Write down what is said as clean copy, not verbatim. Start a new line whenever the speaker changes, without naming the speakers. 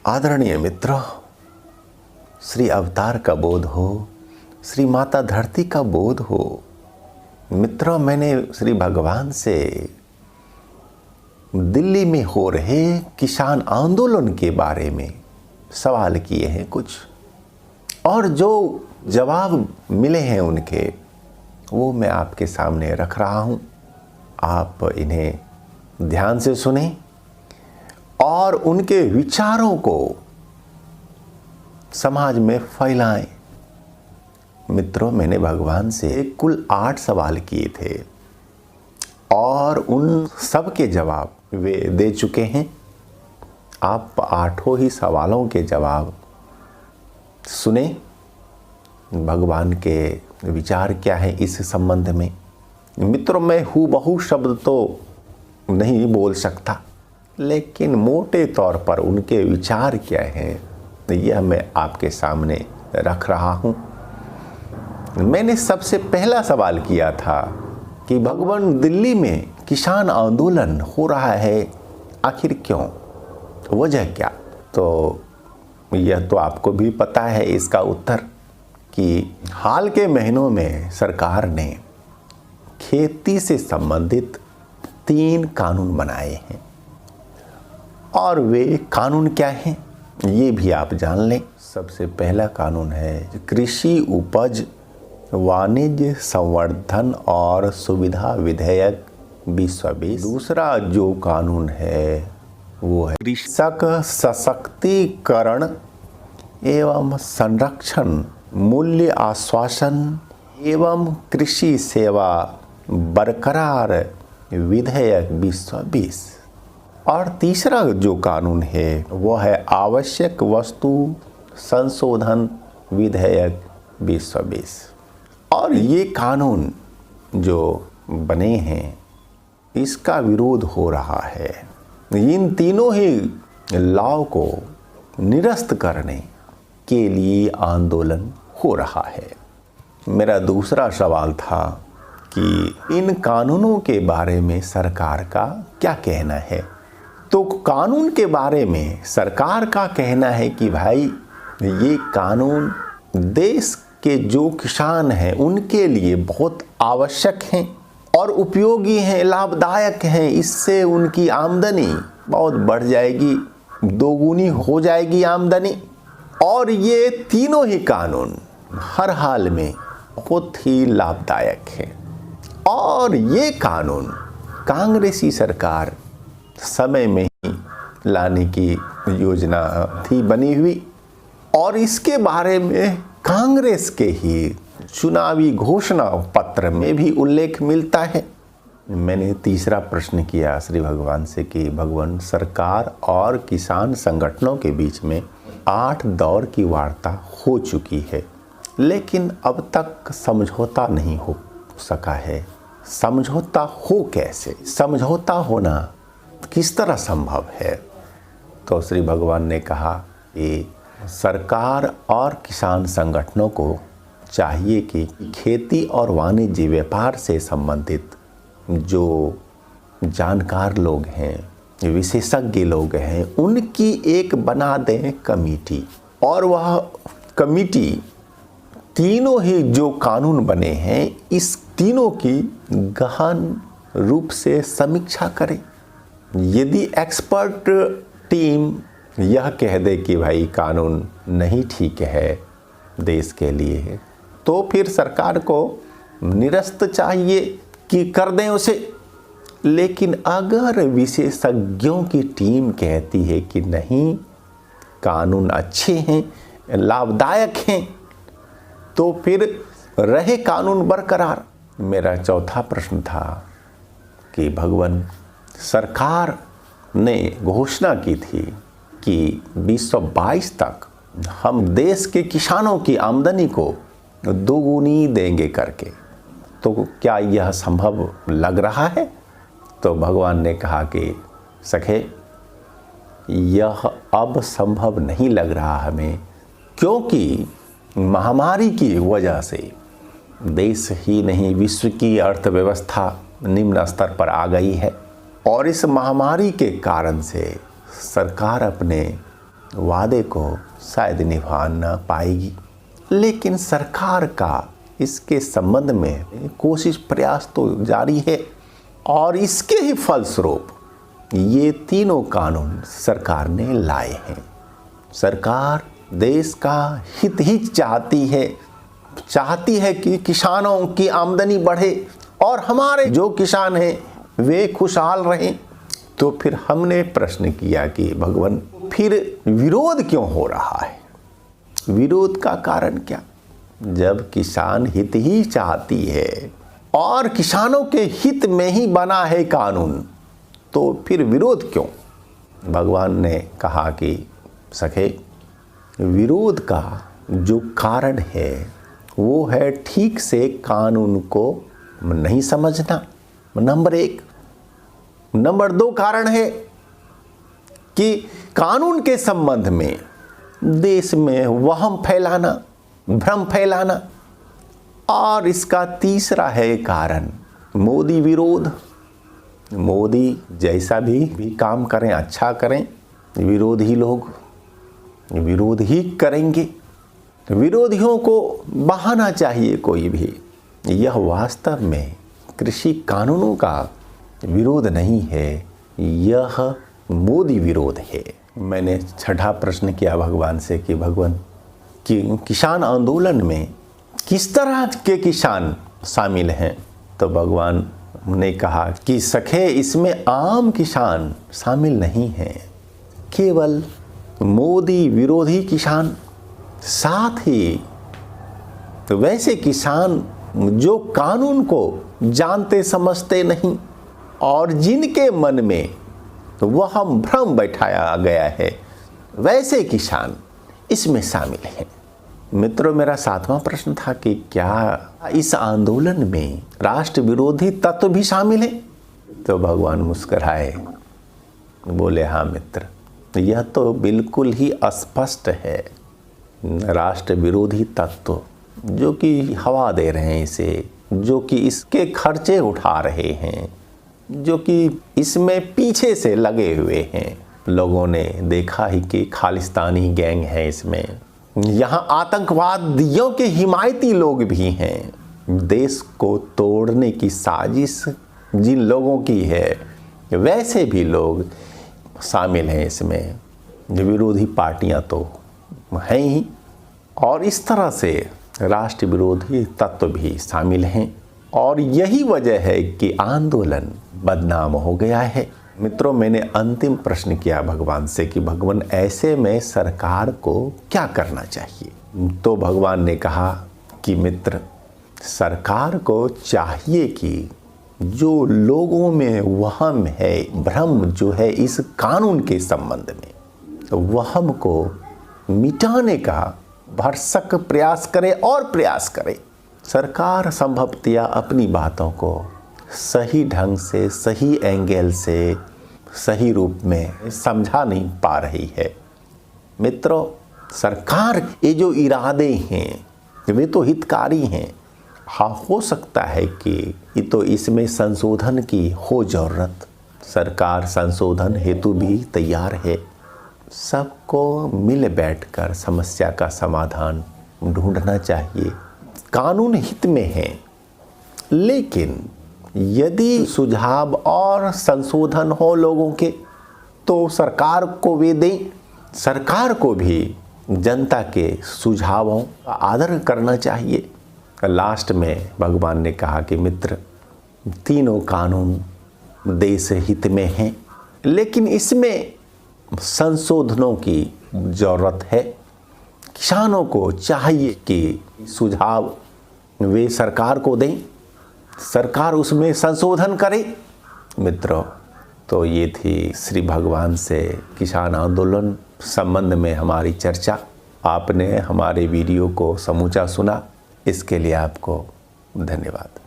आदरणीय मित्रों, श्री अवतार का बोध हो, श्री माता धरती का बोध हो। मित्रों, मैंने श्री भगवान से दिल्ली में हो रहे किसान आंदोलन के बारे में सवाल किए हैं कुछ, और जो जवाब मिले हैं उनके वो मैं आपके सामने रख रहा हूं। आप इन्हें ध्यान से सुनें और उनके विचारों को समाज में फैलाएं। मित्रों, मैंने भगवान से कुल 8 सवाल किए थे और उन सब के जवाब वे दे चुके हैं। आप 8 ही सवालों के जवाब सुने। भगवान के विचार क्या है इस संबंध में। मित्रों, मैं हूबहू शब्द तो नहीं बोल सकता, लेकिन मोटे तौर पर उनके विचार क्या हैं यह मैं आपके सामने रख रहा हूं। मैंने सबसे पहला सवाल किया था कि भगवान, दिल्ली में किसान आंदोलन हो रहा है, आखिर क्यों, वजह क्या? तो यह तो आपको भी पता है इसका उत्तर कि हाल के महीनों में सरकार ने खेती से संबंधित 3 कानून बनाए हैं, और वे कानून क्या हैं ये भी आप जान लें। सबसे पहला कानून है कृषि उपज वाणिज्य संवर्धन और सुविधा विधेयक 2020। दूसरा जो कानून है वो है कृषक सशक्तिकरण एवं संरक्षण मूल्य आश्वासन एवं कृषि सेवा बरकरार विधेयक 2020। और तीसरा जो कानून है वो है आवश्यक वस्तु संशोधन विधेयक 2020। और ये कानून जो बने हैं इसका विरोध हो रहा है। इन तीनों ही लॉ को निरस्त करने के लिए आंदोलन हो रहा है। मेरा दूसरा सवाल था कि इन कानूनों के बारे में सरकार का क्या कहना है। तो कानून के बारे में सरकार का कहना है कि भाई, ये कानून देश के जो किसान हैं उनके लिए बहुत आवश्यक हैं और उपयोगी हैं, लाभदायक हैं। इससे उनकी आमदनी बहुत बढ़ जाएगी, दोगुनी हो जाएगी आमदनी। और ये तीनों ही कानून हर हाल में बहुत ही लाभदायक हैं। और ये कानून कांग्रेसी सरकार समय में ही लाने की योजना थी बनी हुई, और इसके बारे में कांग्रेस के ही चुनावी घोषणा पत्र में भी उल्लेख मिलता है। मैंने तीसरा प्रश्न किया श्री भगवान से कि भगवान, सरकार और किसान संगठनों के बीच में 8 दौर की वार्ता हो चुकी है, लेकिन अब तक समझौता नहीं हो सका है। समझौता हो कैसे? समझौता होना किस तरह संभव है? तो श्री भगवान ने कहा कि सरकार और किसान संगठनों को चाहिए कि खेती और वाणिज्य व्यापार से संबंधित जो जानकार लोग हैं, विशेषज्ञ लोग हैं, उनकी एक बना दें कमेटी, और वह कमेटी तीनों ही जो कानून बने हैं इस तीनों की गहन रूप से समीक्षा करें। यदि एक्सपर्ट टीम यह कह दे कि भाई कानून नहीं ठीक है देश के लिए, तो फिर सरकार को निरस्त चाहिए कि कर दें उसे। लेकिन अगर विशेषज्ञों की टीम कहती है कि नहीं, कानून अच्छे हैं, लाभदायक हैं, तो फिर रहे कानून बरकरार। मेरा चौथा प्रश्न था कि भगवान, सरकार ने घोषणा की थी कि 2022 तक हम देश के किसानों की आमदनी को दोगुनी देंगे करके, तो क्या यह संभव लग रहा है? तो भगवान ने कहा कि सखे, यह अब संभव नहीं लग रहा हमें, क्योंकि महामारी की वजह से देश ही नहीं विश्व की अर्थव्यवस्था निम्न स्तर पर आ गई है, और इस महामारी के कारण से सरकार अपने वादे को शायद निभा न पाएगी। लेकिन सरकार का इसके संबंध में कोशिश प्रयास तो जारी है और इसके ही फलस्वरूप ये तीनों कानून सरकार ने लाए हैं। सरकार देश का हित ही चाहती है कि किसानों की आमदनी बढ़े और हमारे जो किसान हैं वे खुशहाल रहें। तो फिर हमने प्रश्न किया कि भगवान फिर विरोध क्यों हो रहा है, विरोध का कारण क्या? जब किसान हित ही चाहती है और किसानों के हित में ही बना है कानून, तो फिर विरोध क्यों? भगवान ने कहा कि सखे, विरोध का जो कारण है वो है ठीक से कानून को नहीं समझना, नंबर 1। नंबर 2 कारण है कि कानून के संबंध में देश में वहम फैलाना, भ्रम फैलाना। और इसका तीसरा है कारण मोदी विरोध। मोदी जैसा भी काम करें, अच्छा करें, विरोधी लोग विरोध ही करेंगे। विरोधियों को बहाना चाहिए कोई भी। यह वास्तव में कृषि कानूनों का विरोध नहीं है, यह मोदी विरोध है। मैंने छठा प्रश्न किया भगवान से कि भगवान कि किसान आंदोलन में किस तरह के किसान शामिल हैं? तो भगवान ने कहा कि सखे, इसमें आम किसान शामिल नहीं हैं, केवल मोदी विरोधी किसान, साथ ही वैसे किसान जो कानून को जानते समझते नहीं और जिनके मन में वह भ्रम बैठाया गया है, वैसे किसान इसमें शामिल हैं। मित्रों, मेरा 7वां प्रश्न था कि क्या इस आंदोलन में राष्ट्र विरोधी तत्व भी शामिल हैं? तो भगवान मुस्कुराए, बोले हाँ मित्र, यह तो बिल्कुल ही स्पष्ट है। राष्ट्र विरोधी तत्व जो कि हवा दे रहे हैं इसे, जो कि इसके खर्चे उठा रहे हैं, जो कि इसमें पीछे से लगे हुए हैं। लोगों ने देखा ही कि खालिस्तानी गैंग है इसमें, यहाँ आतंकवादियों के हिमायती लोग भी हैं। देश को तोड़ने की साजिश जिन लोगों की है, वैसे भी लोग शामिल हैं इसमें। विरोधी पार्टियां तो हैं ही, और इस तरह से राष्ट्र विरोधी तत्व भी शामिल हैं, और यही वजह है कि आंदोलन बदनाम हो गया है। मित्रों, मैंने अंतिम प्रश्न किया भगवान से कि भगवान ऐसे में सरकार को क्या करना चाहिए? तो भगवान ने कहा कि मित्र, सरकार को चाहिए कि जो लोगों में वहम है, भ्रम जो है इस कानून के संबंध में, तो वहम को मिटाने का भरसक प्रयास करे और प्रयास करे। सरकार संभवतया अपनी बातों को सही ढंग से, सही एंगल से, सही रूप में समझा नहीं पा रही है। मित्रों, सरकार ये जो इरादे हैं वे तो हितकारी हैं। हाँ, हो सकता है कि ये तो इसमें संशोधन की हो जरूरत। सरकार संशोधन हेतु भी तैयार है। सबको मिल बैठकर समस्या का समाधान ढूंढना चाहिए। कानून हित में है, लेकिन यदि सुझाव और संशोधन हो लोगों के, तो सरकार को वे दें। सरकार को भी जनता के सुझावों का आदर करना चाहिए। लास्ट में भगवान ने कहा कि मित्र, तीनों कानून देश हित में हैं, लेकिन इसमें संशोधनों की ज़रूरत है। किसानों को चाहिए कि सुझाव वे सरकार को दें, सरकार उसमें संशोधन करे। मित्रों, तो ये थी श्री भगवान से किसान आंदोलन संबंध में हमारी चर्चा। आपने हमारे वीडियो को समूचा सुना, इसके लिए आपको धन्यवाद।